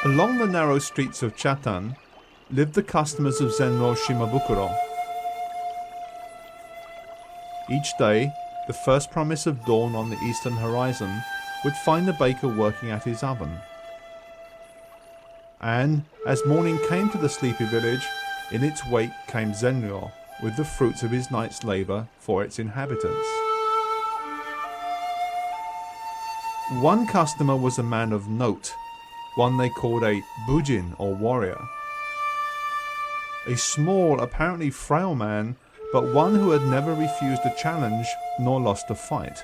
Along the narrow streets of Chatan lived the customers of Zenro Shimabukuro. Each day, the first promise of dawn on the eastern horizon would find the baker working at his oven. And as morning came to the sleepy village, in its wake came Zenryo with the fruits of his night's labour for its inhabitants. One customer was a man of note, one they called a bujin or warrior. A small, apparently frail man, but one who had never refused a challenge nor lost a fight.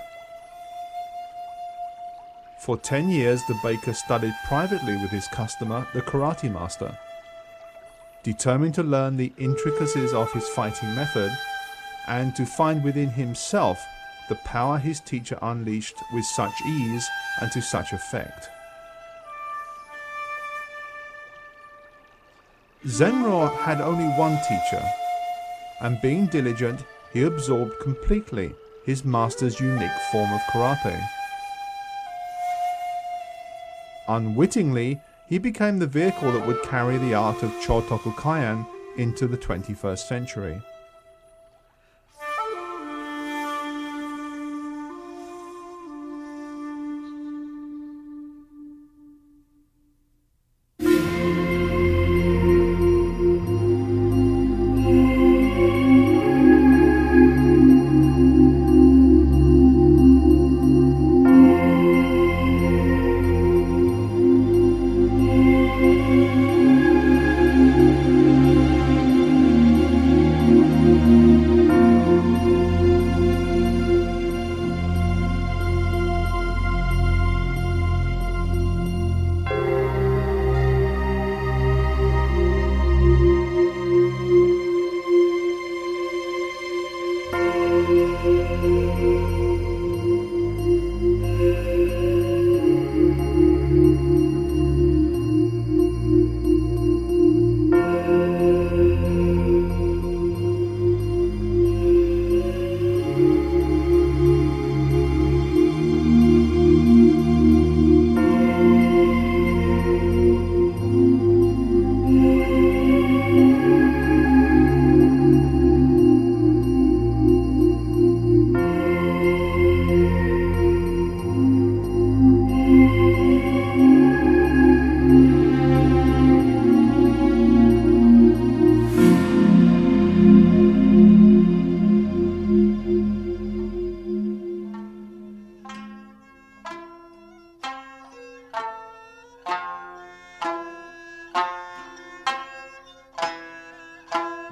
For 10 years the baker studied privately with his customer, the karate master. Determined to learn the intricacies of his fighting method and to find within himself the power his teacher unleashed with such ease and to such effect. Zenro had only one teacher, and being diligent, he absorbed completely his master's unique form of karate. Unwittingly, he became the vehicle that would carry the art of Chotoku Kyan into the 21st century.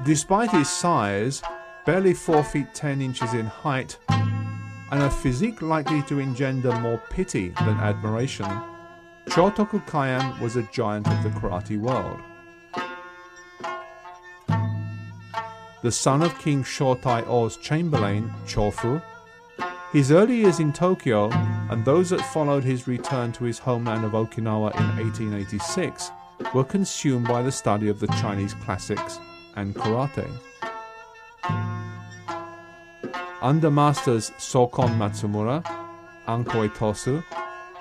Despite his size, barely 4 feet 10 inches in height, and a physique likely to engender more pity than admiration, Chotoku Kyan was a giant of the karate world. The son of King Shotai O's chamberlain, Chofu, his early years in Tokyo and those that followed his return to his homeland of Okinawa in 1886 were consumed by the study of the Chinese classics and karate. Under masters Sokon Matsumura, Ankoi Tosu,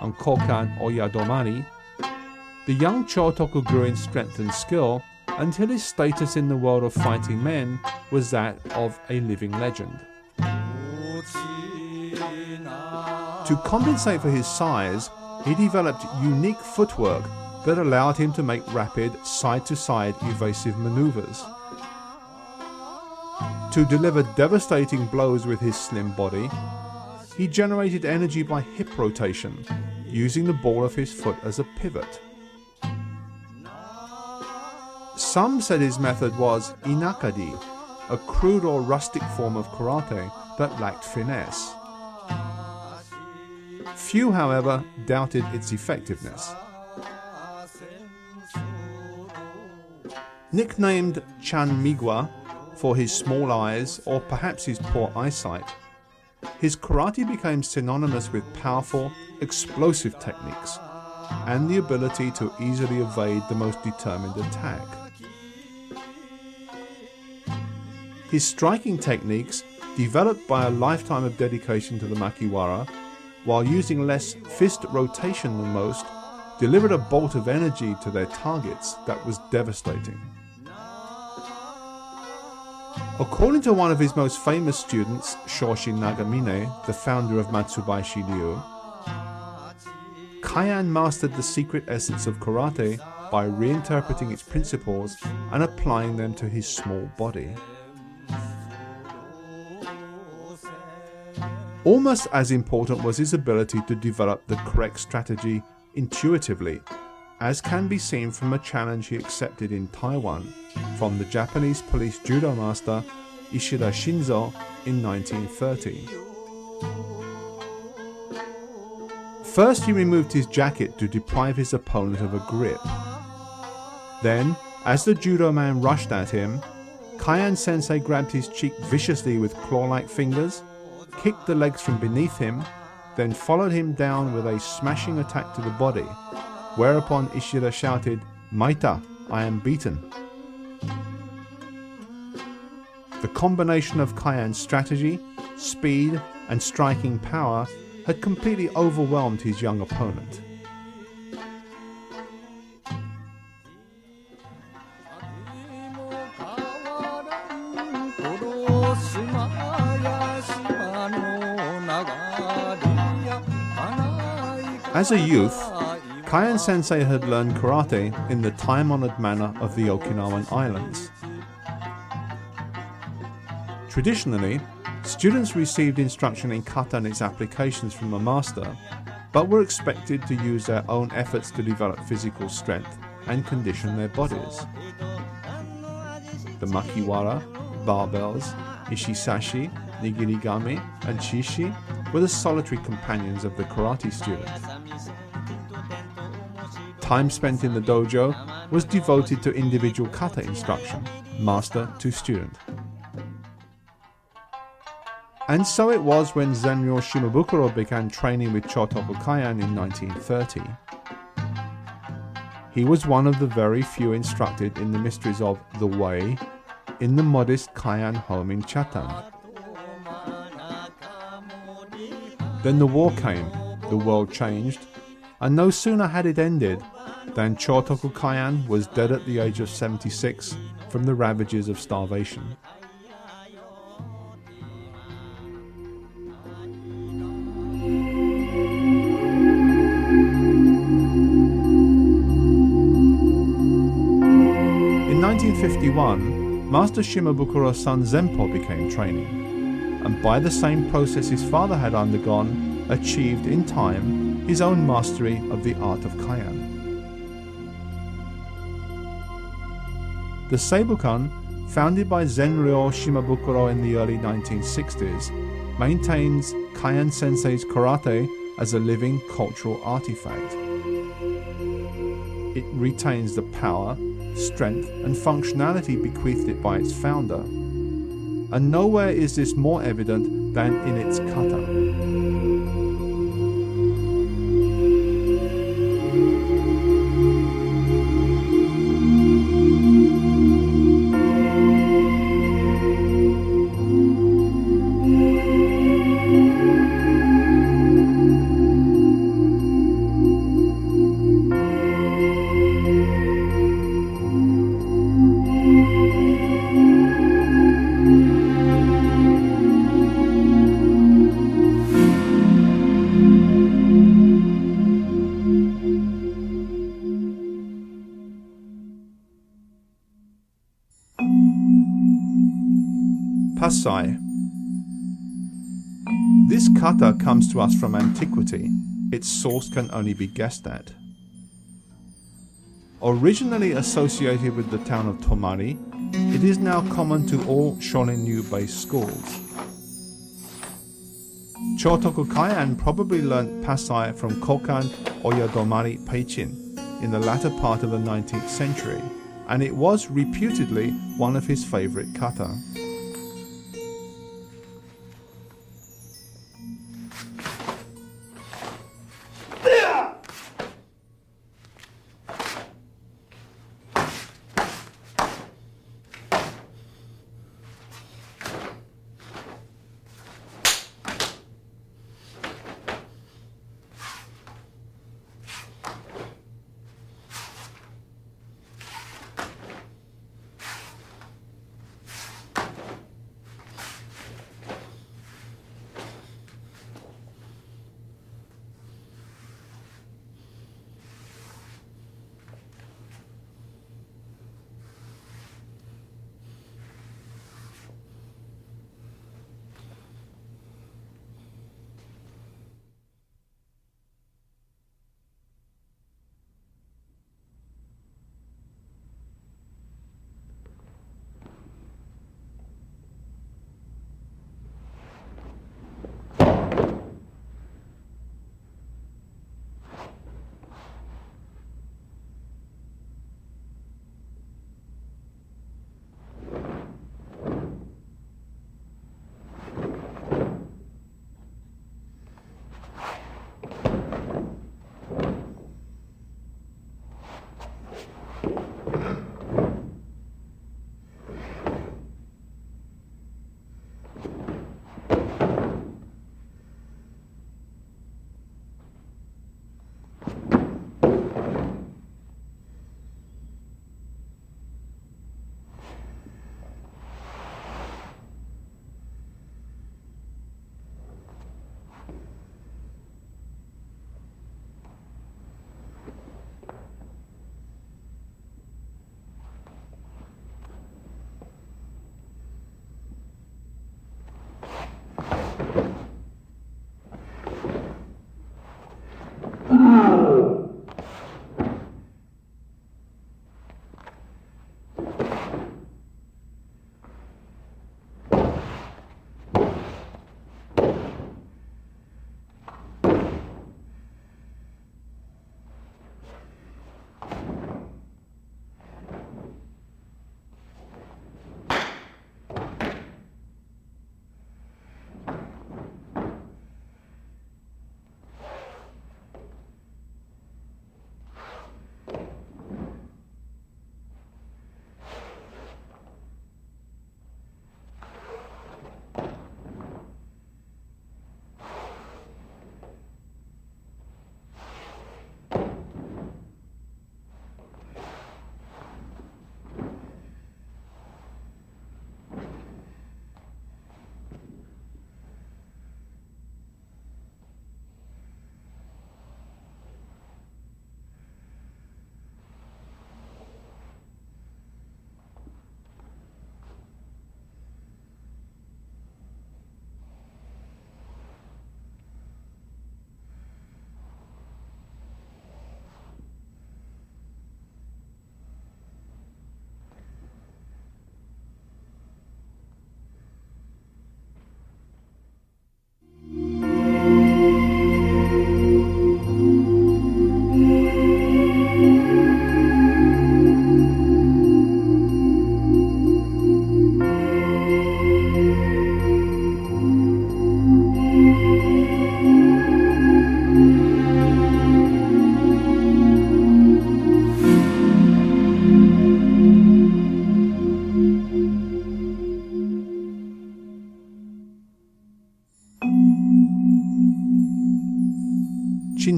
and Kokan Oyadomari, the young Chotoku grew in strength and skill until his status in the world of fighting men was that of a living legend. To compensate for his size, he developed unique footwork that allowed him to make rapid, side-to-side evasive maneuvers. To deliver devastating blows with his slim body, he generated energy by hip rotation, using the ball of his foot as a pivot. Some said his method was inakadi, a crude or rustic form of karate that lacked finesse. Few, however, doubted its effectiveness. Nicknamed Chan Migwa for his small eyes or perhaps his poor eyesight, his karate became synonymous with powerful, explosive techniques and the ability to easily evade the most determined attack. His striking techniques, developed by a lifetime of dedication to the makiwara, while using less fist rotation than most, delivered a bolt of energy to their targets that was devastating. According to one of his most famous students, Shoshi Nagamine, the founder of Matsubaishi Ryu, Kyan mastered the secret essence of karate by reinterpreting its principles and applying them to his small body. Almost as important was his ability to develop the correct strategy intuitively, as can be seen from a challenge he accepted in Taiwan from the Japanese police judo master Ishida Shinzo in 1930. First, he removed his jacket to deprive his opponent of a grip. Then, as the judo man rushed at him, Kyan sensei grabbed his cheek viciously with claw-like fingers, kicked the legs from beneath him, then followed him down with a smashing attack to the body, whereupon Ishida shouted, "Maita, I am beaten." The combination of Kyan's strategy, speed, and striking power had completely overwhelmed his young opponent. As a youth, Kyan sensei had learned karate in the time-honored manner of the Okinawan Islands. Traditionally, students received instruction in kata and its applications from a master, but were expected to use their own efforts to develop physical strength and condition their bodies. The makiwara, barbells, ishisashi, nigirigami, and shishi were the solitary companions of the karate student. Time spent in the dojo was devoted to individual kata instruction, master to student. And so it was when Zenryo Shimabukuro began training with Chotoku Kyan in 1930. He was one of the very few instructed in the mysteries of the way in the modest Kyan home in Chatham. Then the war came, the world changed, and no sooner had it ended than Chotoku Kyan was dead at the age of 76 from the ravages of starvation. In 1951, Master Shimabukuro's son Zenpo became training, and by the same process his father had undergone, achieved in time his own mastery of the art of Kyan. The Seibukan, founded by Zenryo Shimabukuro in the early 1960s, maintains Kyan Sensei's karate as a living cultural artifact. It retains the power, strength, and functionality bequeathed it by its founder, and nowhere is this more evident than in its kata. Pasai. This kata comes to us from antiquity. Its source can only be guessed at. Originally associated with the town of Tomari, it is now common to all Shorin-ryu-based schools. Chotoku Kyan probably learnt Pasai from Kokan Oyadomari Peichin in the latter part of the 19th century, and it was reputedly one of his favorite kata.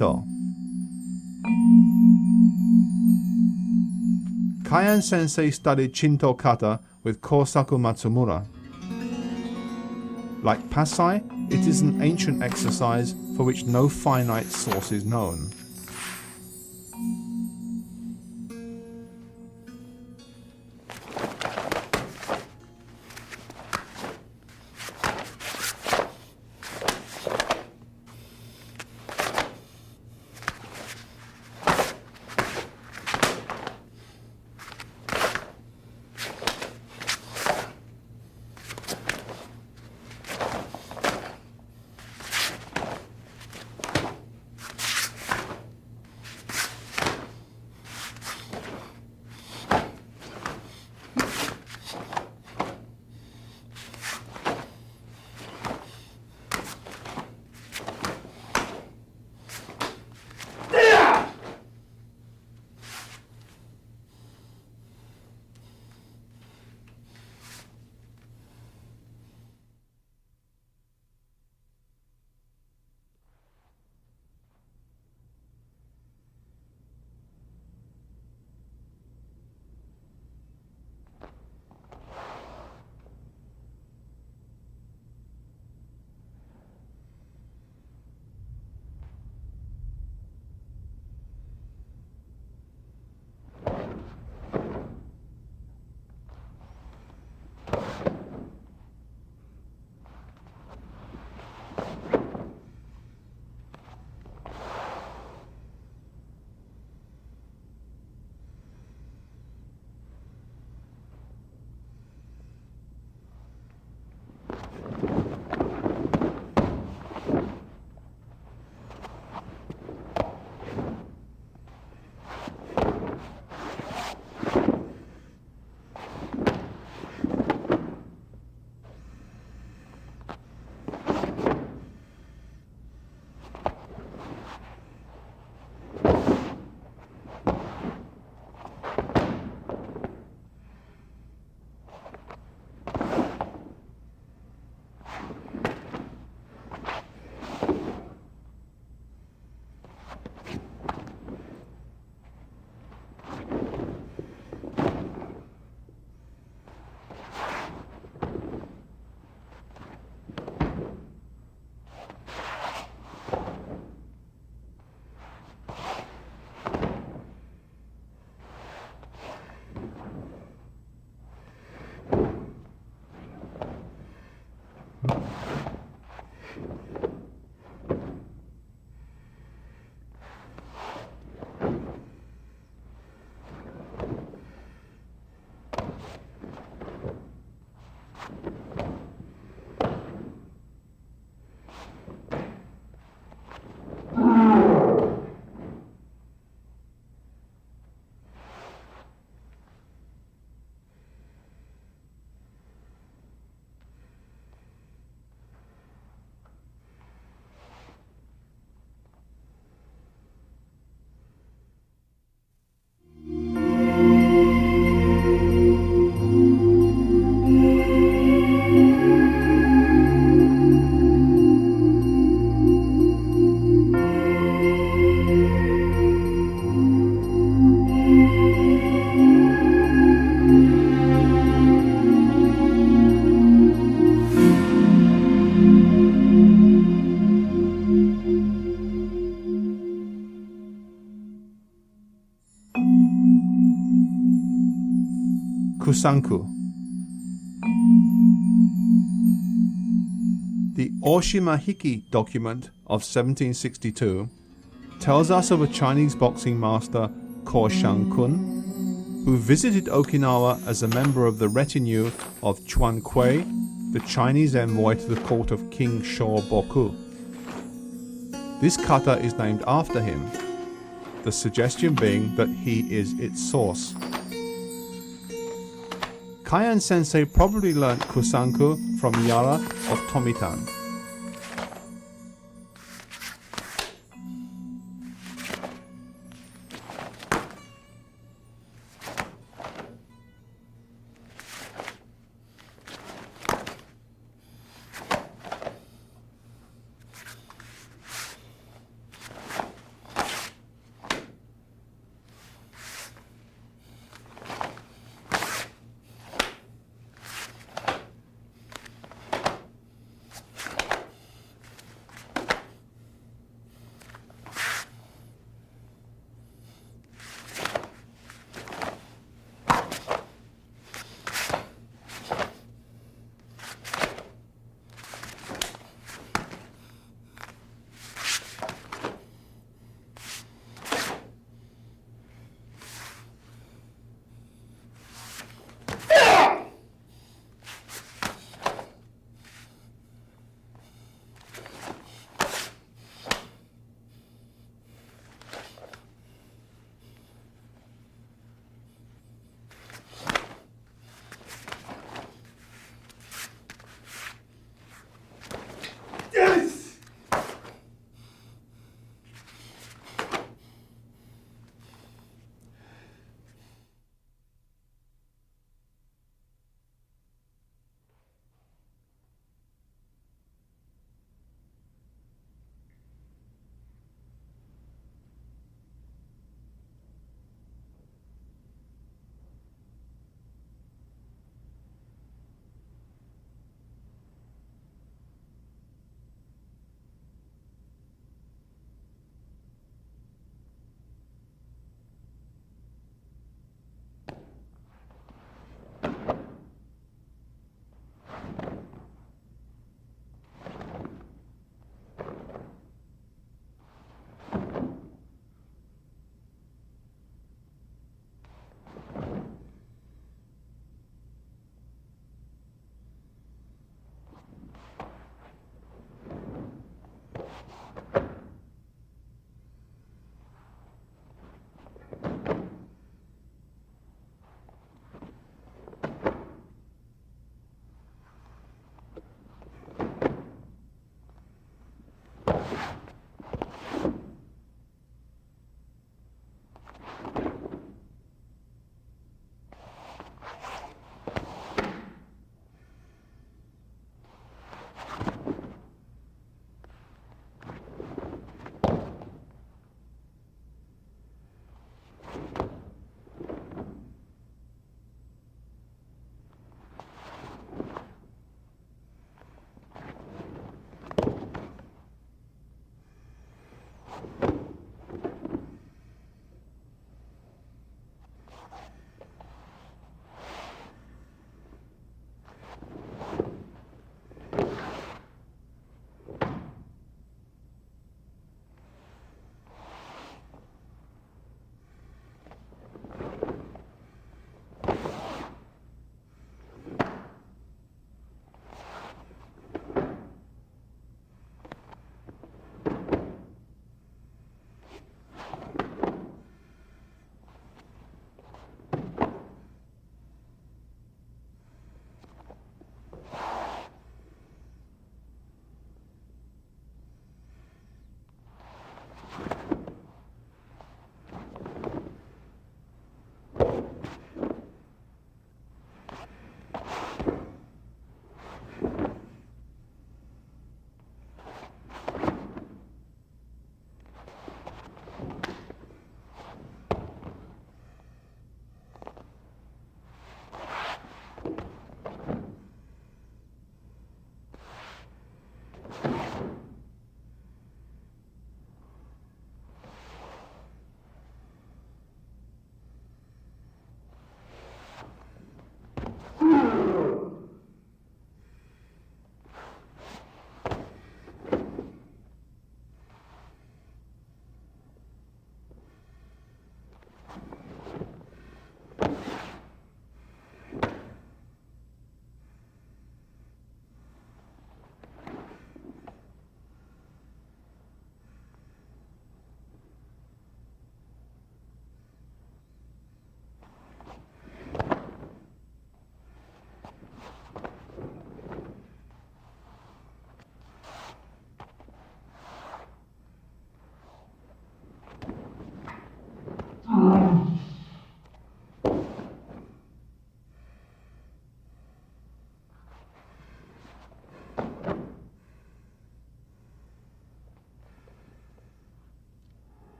Shinto. Kyan sensei studied Shinto kata with Kosaku Matsumura. Like Passai, it is an ancient exercise for which no finite source is known. Kusanku. The Oshima Hiki document of 1762 tells us of a Chinese boxing master, Ko Shang-kun, who visited Okinawa as a member of the retinue of Chuan Kuei, the Chinese envoy to the court of King Shoboku. This kata is named after him, the suggestion being that he is its source. Kyan sensei probably learnt Kusanku from Yara of Tomitan.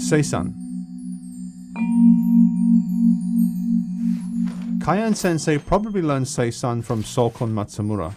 Seisan. Kyan Sensei probably learned Seisan from Sokon Matsumura.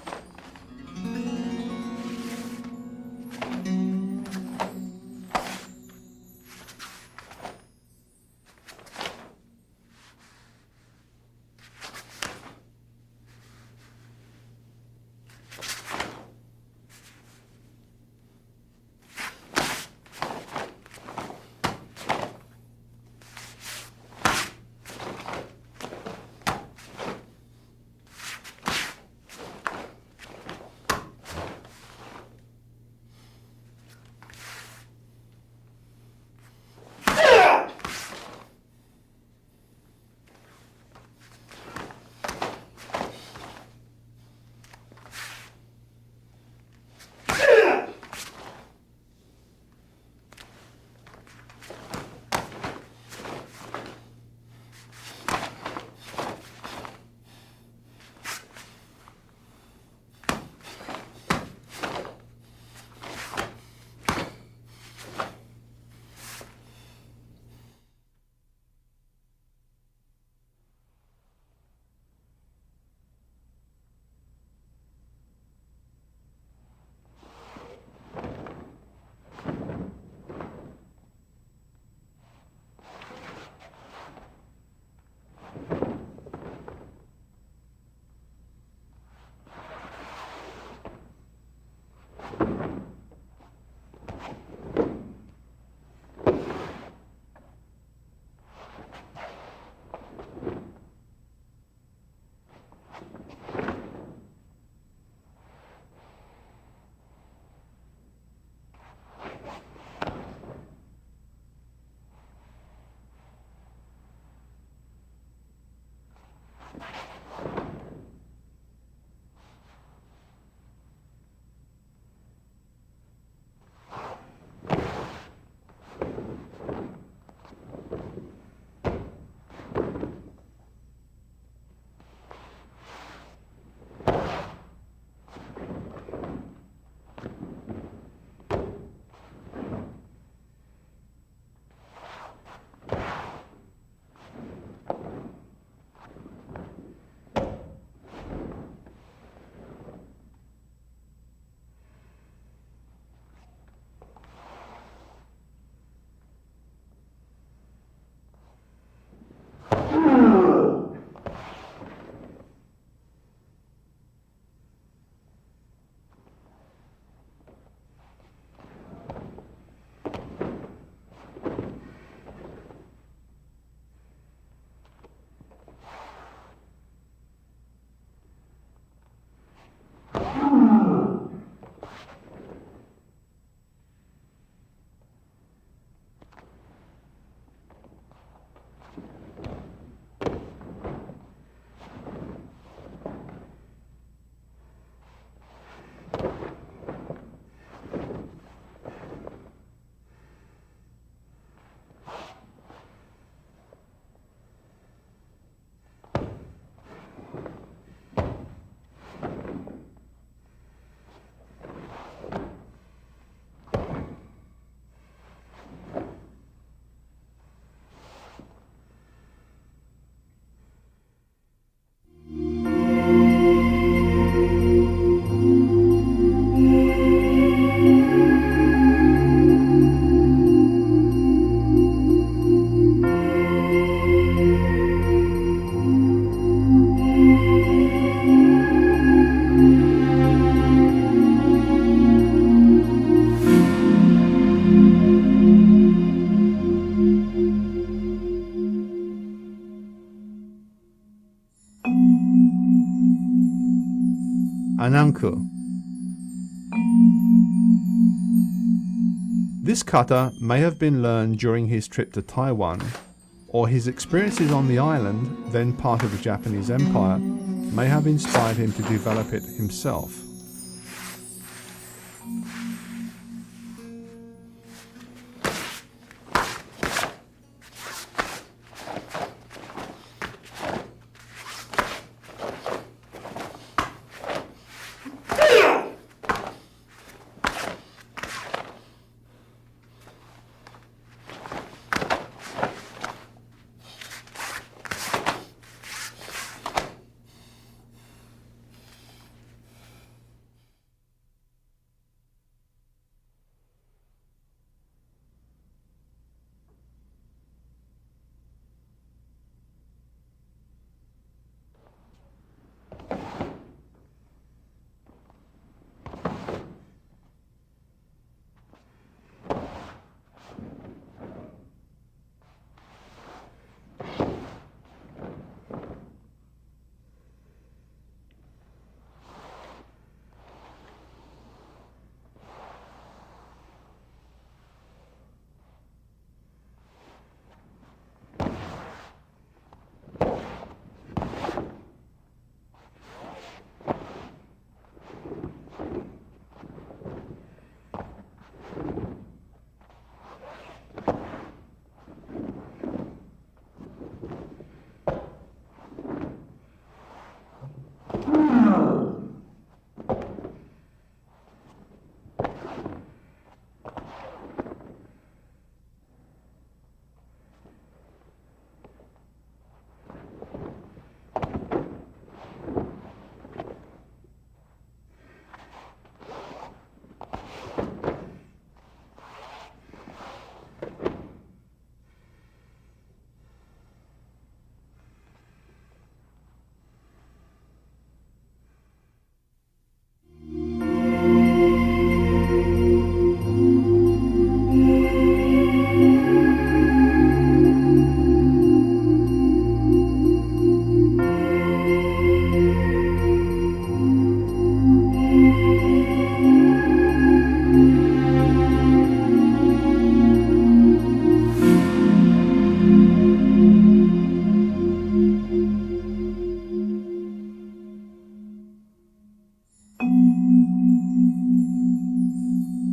Ananku. This kata may have been learned during his trip to Taiwan, or his experiences on the island, then part of the Japanese Empire, may have inspired him to develop it himself.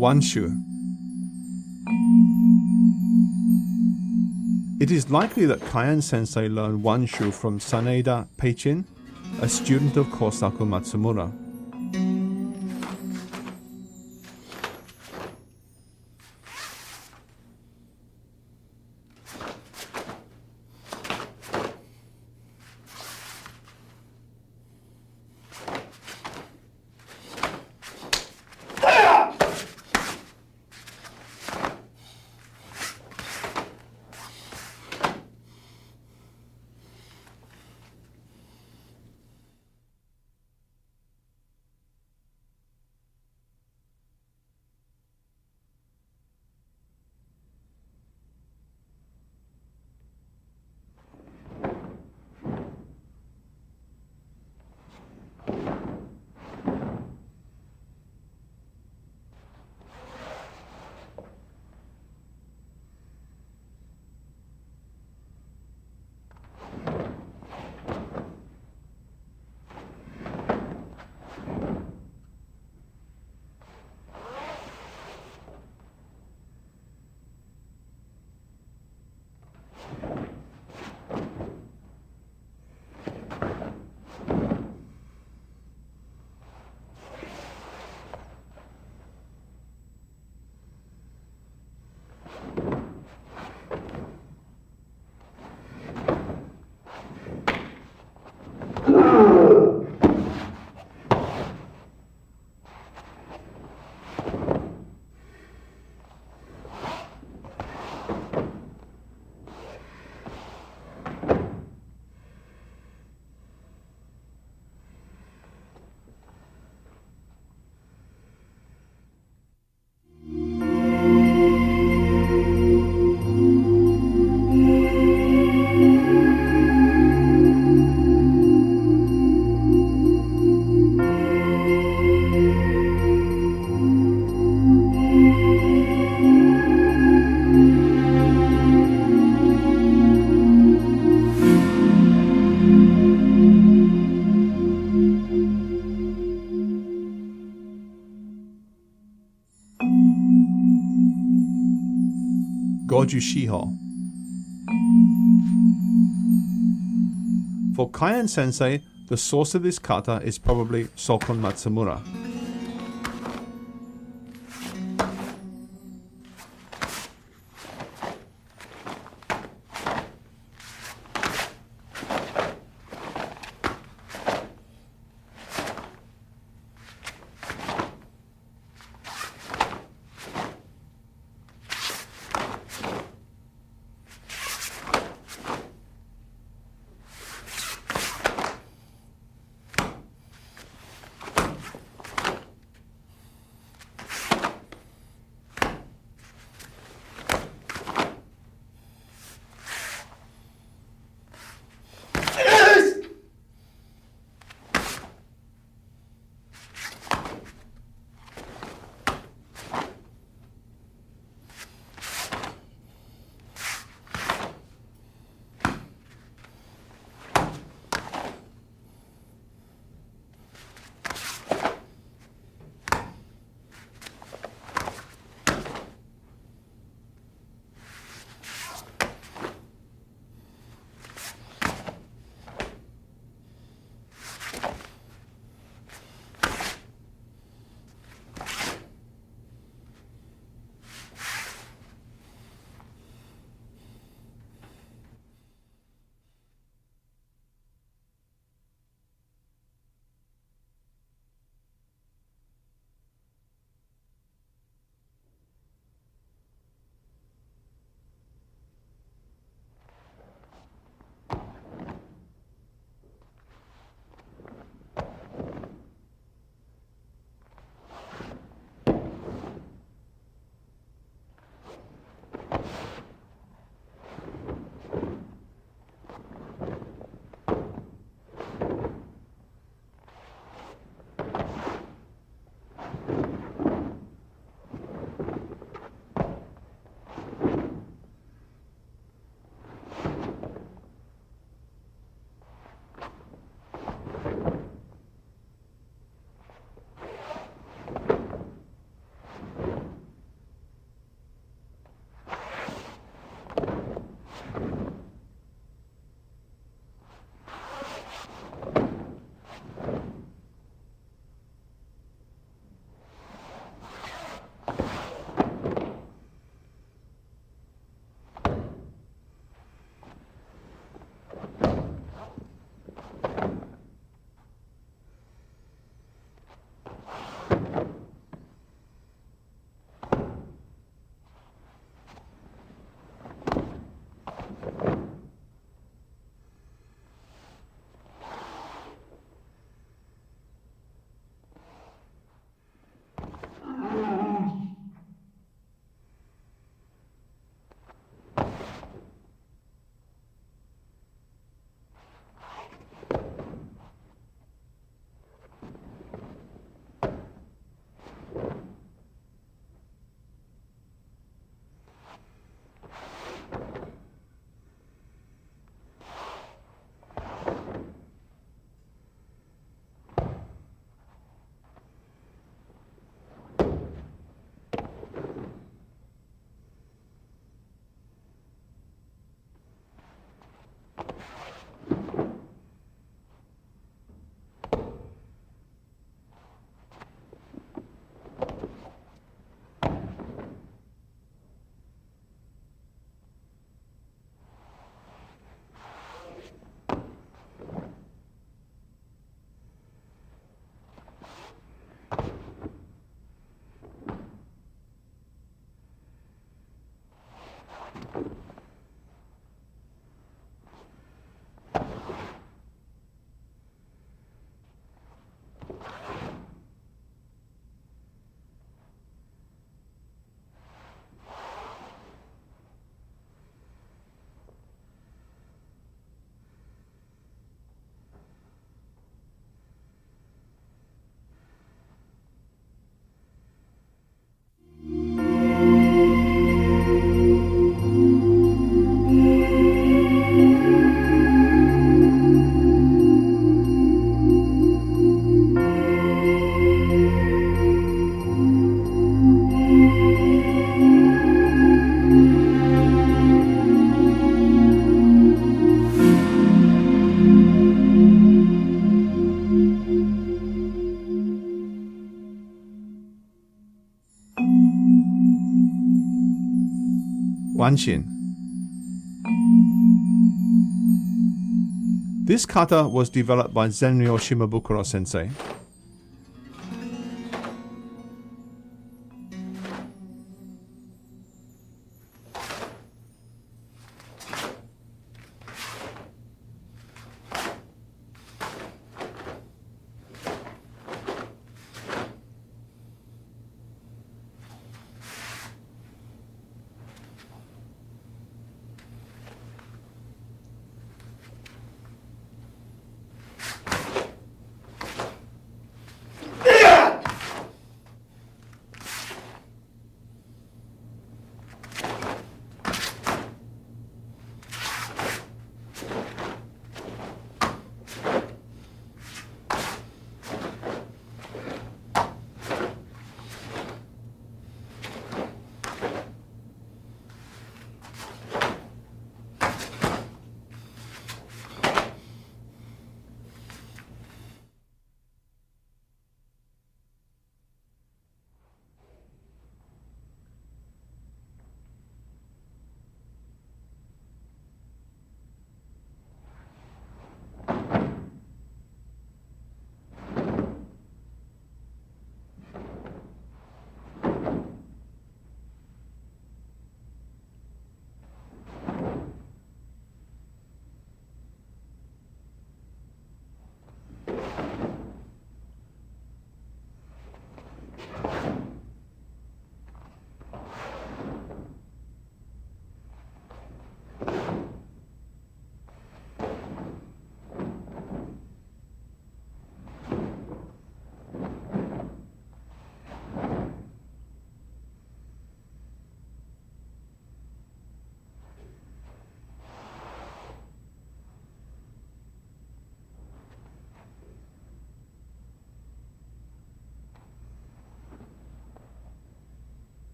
Wanshu. It is likely that Kyan sensei learned Wanshu from Saneda Peichin, a student of Kosaku Matsumura. Goju Shiho. For Kyan sensei, the source of this kata is probably Sokon Matsumura. Wanshin. This kata was developed by Zenryo Shimabukuro sensei.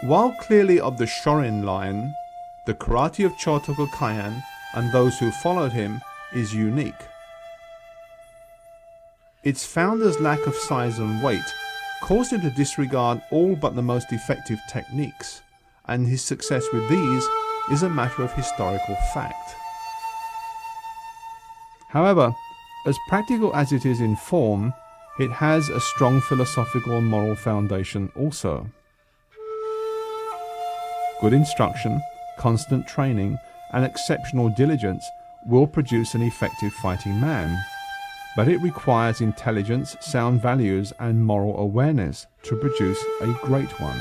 While clearly of the Shorin line, the karate of Chotoku Kyan and those who followed him is unique. Its founder's lack of size and weight caused him to disregard all but the most effective techniques, and his success with these is a matter of historical fact. However, as practical as it is in form, it has a strong philosophical and moral foundation also. Good instruction, constant training, and exceptional diligence will produce an effective fighting man, but it requires intelligence, sound values, and moral awareness to produce a great one.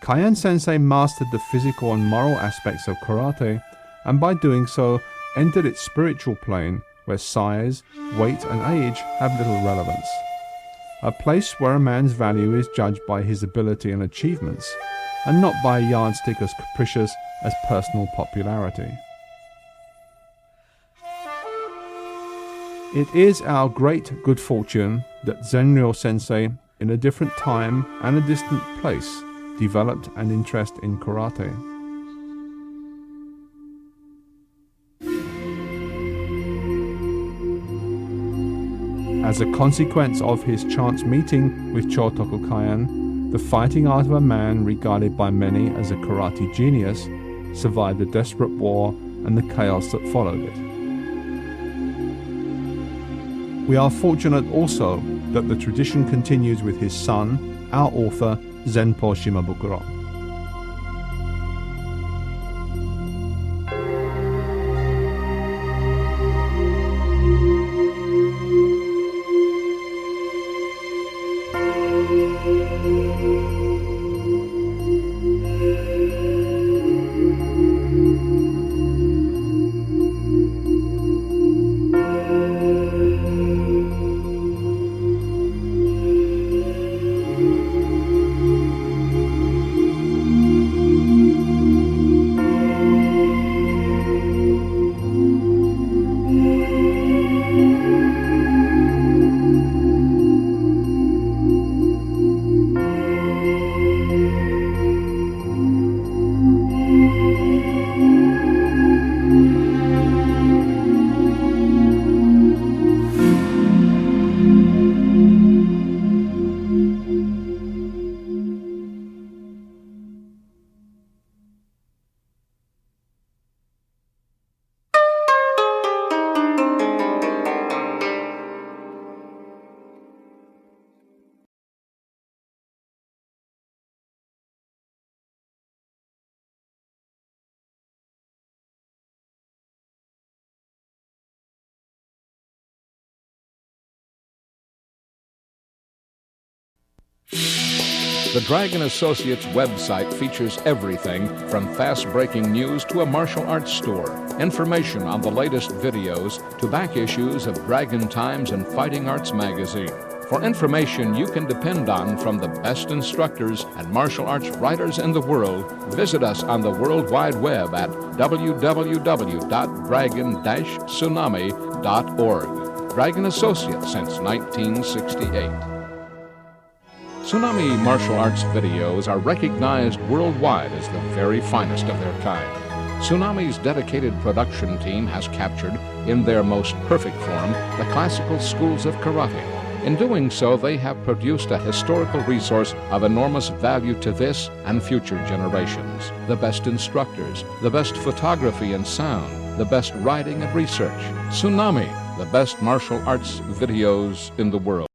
Kyan Sensei mastered the physical and moral aspects of karate, and by doing so entered its spiritual plane where size, weight, and age have little relevance. A place where a man's value is judged by his ability and achievements, and not by a yardstick as capricious as personal popularity. It is our great good fortune that Zenryo Sensei, in a different time and a distant place, developed an interest in karate. As a consequence of his chance meeting with Chotoku Kyan, the fighting art of a man regarded by many as a karate genius survived the desperate war and the chaos that followed it. We are fortunate also that the tradition continues with his son, our author, Zenpo Shimabukuro. The Dragon Associates website features everything from fast-breaking news to a martial arts store, information on the latest videos to back issues of Dragon Times and Fighting Arts magazine. For information you can depend on from the best instructors and martial arts writers in the world, visit us on the World Wide Web at www.dragon-tsunami.org. Dragon Associates since 1968. Tsunami martial arts videos are recognized worldwide as the very finest of their kind. Tsunami's dedicated production team has captured, in their most perfect form, the classical schools of karate. In doing so, they have produced a historical resource of enormous value to this and future generations. The best instructors, the best photography and sound, the best writing and research. Tsunami, the best martial arts videos in the world.